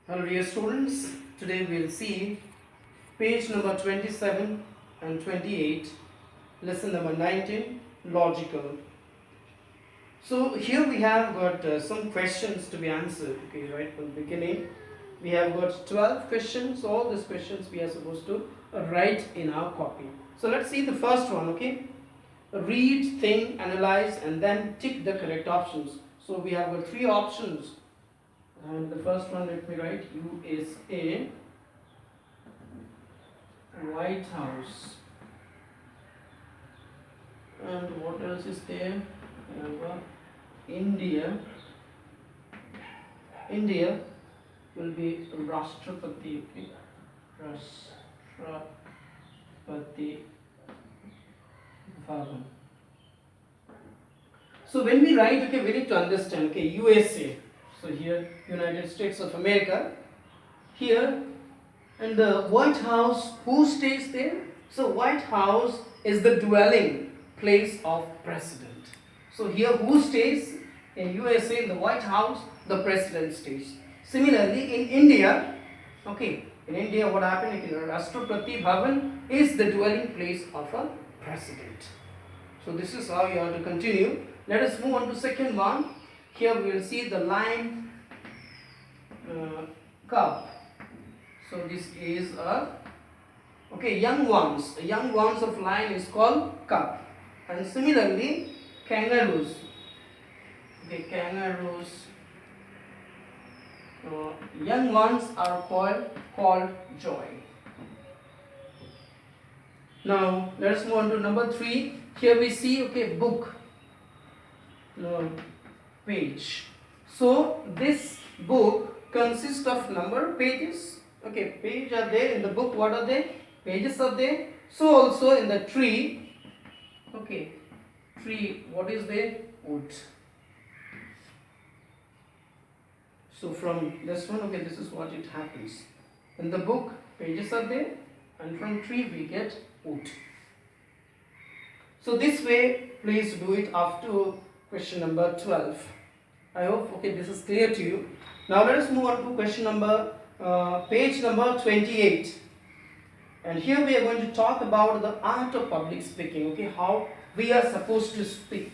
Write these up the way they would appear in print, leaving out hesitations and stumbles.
Hello dear students, today we will see page number 27 and 28, lesson number 19, logical. So here we have got some questions to be answered, okay, right from the beginning. We have got 12 questions, all these questions we are supposed to write in our copy. So let's see the first one, okay. Read, think, analyze and then tick the correct options. So we have got three options. And the first one, let me write USA, White House, and what else is there? India. India will be Rashtrapati, okay? Rashtrapati Bhavan. So when we write, okay, we need to understand, okay, USA. So here, United States of America. Here, in the White House, who stays there? So White House is the dwelling place of president. So here, who stays in USA? In the White House, the president stays. Similarly, in India, okay, in India, what happened? Rashtrapati Bhavan is the dwelling place of a president. So this is how you have to continue. Let us move on to second one. Here we will see the line cub. So this is a young ones. Young ones of lion is called cub. And similarly, kangaroos. Okay, kangaroos. Young ones are called joy. Now let's move on to number 3. Here we see book. Page. So this book consists of number of pages. Okay, pages are there in the book. What are they? Pages are there. So also in the tree. Okay, tree. What is there? Wood. So from this one, okay, this is what it happens. In the book, pages are there, and from tree we get wood. So this way, please do it up to question number 12. I hope this is clear to you. Now let us move on to question number page number 28. And here we are going to talk about the art of public speaking. Okay, how we are supposed to speak.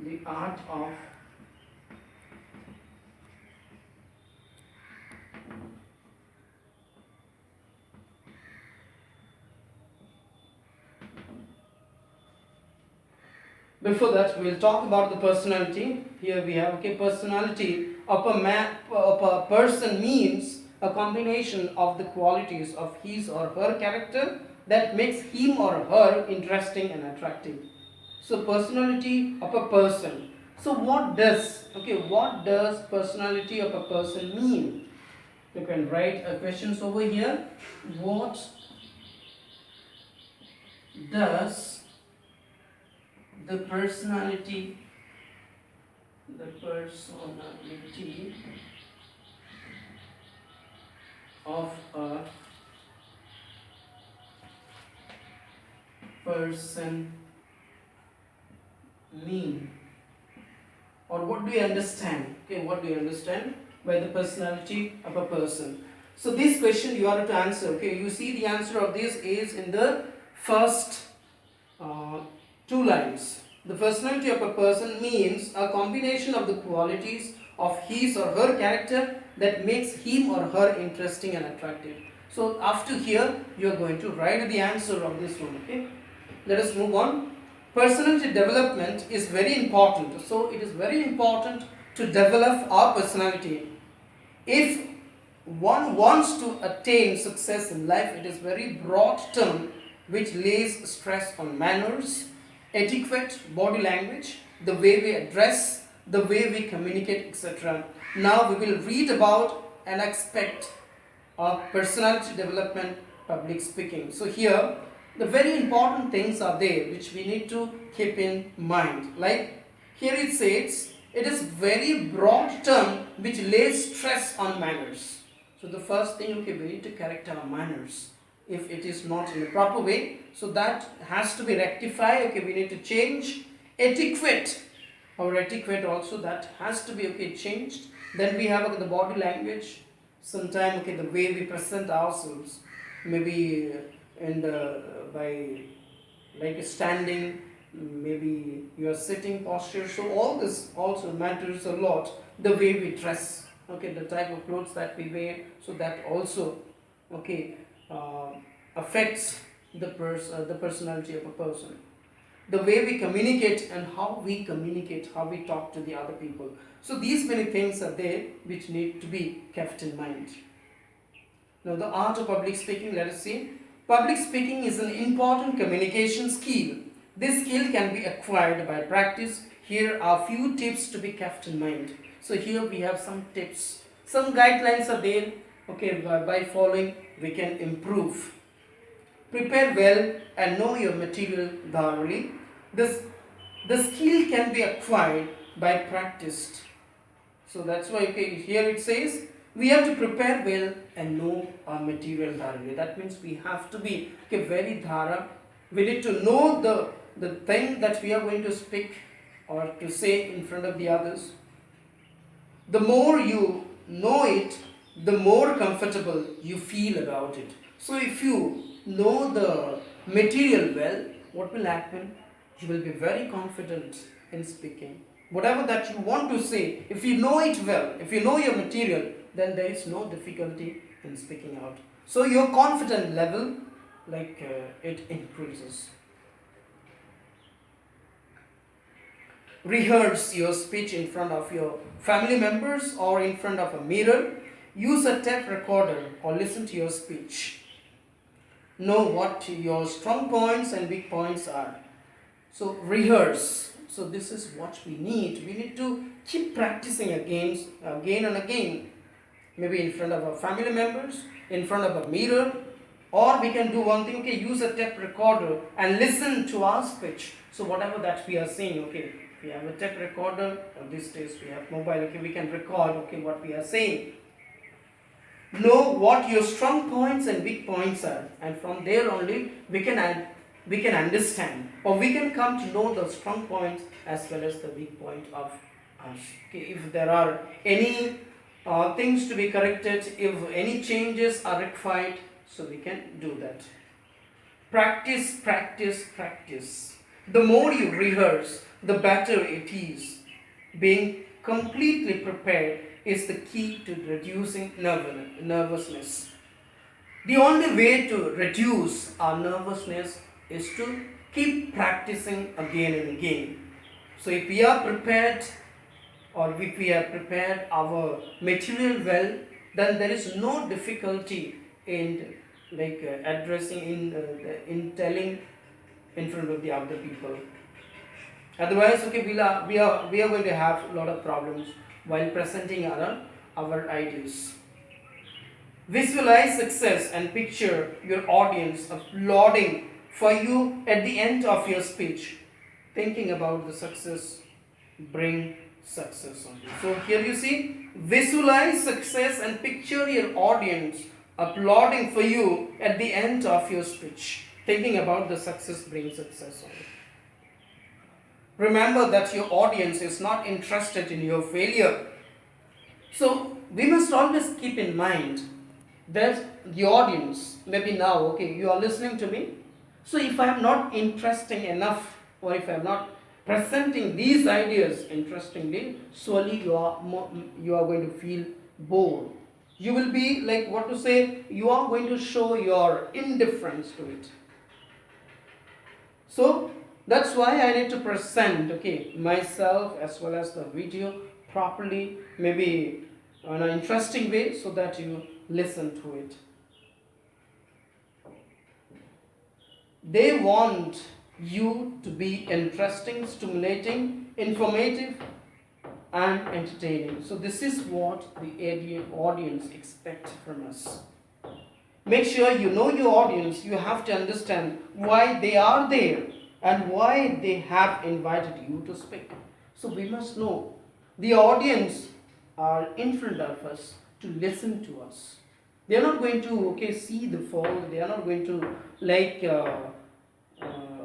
The art of Before that, we will talk about the personality. Here we have personality of a person means a combination of the qualities of his or her character that makes him or her interesting and attractive. So personality of a person. So what does personality of a person mean? You can write questions over here. What does the personality of a person mean, or what do you understand? What do you understand by the personality of a person? So this question you have to answer. You see the answer of this is in the first 2 lines. The personality of a person means a combination of the qualities of his or her character that makes him or her interesting and attractive. So after here, you are going to write the answer of this one. Let us move on. Personality development is very important. So it is very important to develop our personality. If one wants to attain success in life, it is very broad term which lays stress on manners, etiquette, body language, the way we address, the way we communicate, etc. Now we will read about an aspect of personality development, public speaking. So here the very important things are there which we need to keep in mind. Like here it says, it is very broad term which lays stress on manners. So the first thing, we need to correct our manners. If it is not in the proper way, so that has to be rectified. We need to change. Etiquette. our etiquette also, that has to be okay changed. Then we have okay, the body language. Sometime okay, the way we present ourselves, maybe in the by like standing, maybe your sitting posture. So all this also matters a lot. The way we dress, okay, the type of clothes that we wear, so that also okay uh, affects the personality of a person. The way we communicate and how we communicate, how we talk to the other people. So these many things are there which need to be kept in mind. Now the art of public speaking, let us see. Public speaking is an important communication skill. This skill can be acquired by practice. Here are few tips to be kept in mind. So here we have some tips. Some guidelines are there. Okay, by following we can improve. Prepare well and know your material thoroughly. The skill can be acquired by practice. So that's why okay, here it says we have to prepare well and know our material thoroughly. That means we have to be okay, very thorough. We need to know the thing that we are going to speak or to say in front of the others. The more you know it, the more comfortable you feel about it. So if you know the material well, what will happen? You will be very confident in speaking. Whatever that you want to say, if you know it well, if you know your material, then there is no difficulty in speaking out. So your confidence level, it increases. Rehearse your speech in front of your family members or in front of a mirror. Use a tape recorder or listen to your speech. Know what your strong points and weak points are. So rehearse. So this is what we need. We need to keep practicing again and again. Maybe in front of our family members, in front of a mirror, or we can do one thing, okay, use a tape recorder and listen to our speech. So whatever that we are saying, okay, we have a tape recorder, or these days we have mobile, okay, we can record, okay, what we are saying. Know what your strong points and weak points are, and from there only we can understand, or we can come to know the strong points as well as the weak point of us. Okay, if there are any things to be corrected, if any changes are required, so we can do that. Practice, practice, practice. The more you rehearse, the better it is. Being completely prepared is the key to reducing nervousness. The only way to reduce our nervousness is to keep practicing again and again. So if we are prepared, or if we have prepared our material well, then there is no difficulty in addressing, in telling in front of the other people. Otherwise, okay, we are going to have a lot of problems while presenting our ideas. Visualize success and picture your audience applauding for you at the end of your speech. Thinking about the success bring success on you. So here you see, visualize success and picture your audience applauding for you at the end of your speech. Thinking about the success brings success on you. Remember that your audience is not interested in your failure. So we must always keep in mind that the audience, maybe now, okay, you are listening to me. So if I am not interesting enough, or if I am not presenting these ideas interestingly, slowly you are going to feel bored. You will be you are going to show your indifference to it. So that's why I need to present, okay, myself as well as the video properly, maybe in an interesting way, so that you listen to it. They want you to be interesting, stimulating, informative, and entertaining. So this is what the audience expects from us. Make sure you know your audience. You have to understand why they are there and why they have invited you to speak. So we must know the audience are in front of us to listen to us. They are not going to see the fault. They are not going to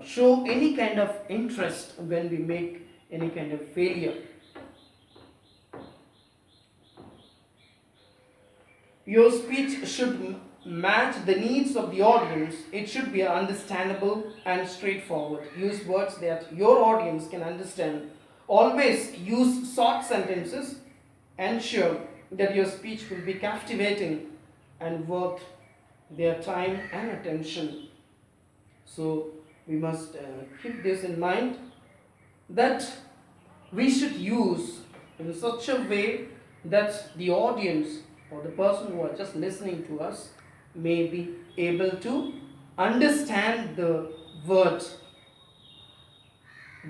show any kind of interest when we make any kind of failure. Your speech should match the needs of the audience. It should be understandable and straightforward. Use words that your audience can understand. Always use short sentences. Ensure that your speech will be captivating and worth their time and attention. So we must keep this in mind, that we should use in such a way that the audience or the person who are just listening to us may be able to understand the words.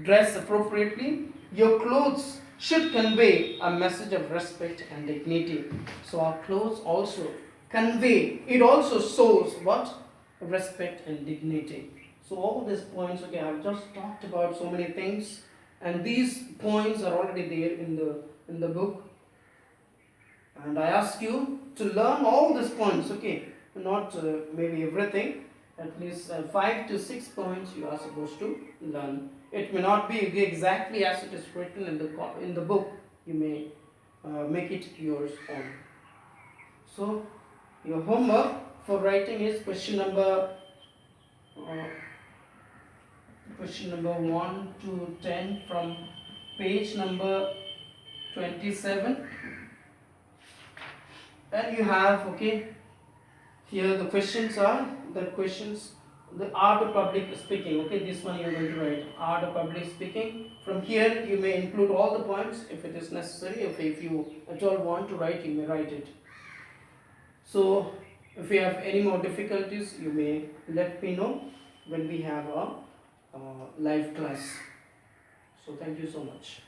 Dress appropriately. Your clothes should convey a message of respect and dignity. So our clothes also convey, it also shows what? Respect and dignity. So all these points, okay, I've just talked about so many things, and these points are already there in the book. And I ask you to learn all these points, okay, not maybe everything, at least 5 to 6 points you are supposed to learn. It may not be exactly as it is written in the book. You may make it yours own. So your homework for writing is question number 1 to 10 from page number 27. And you have, okay, here the questions are the art of public speaking. Okay, this one you are going to write art of public speaking. From here you may include all the points if it is necessary. If you at all want to write, you may write it. So if you have any more difficulties, you may let me know when we have a live class. So thank you so much.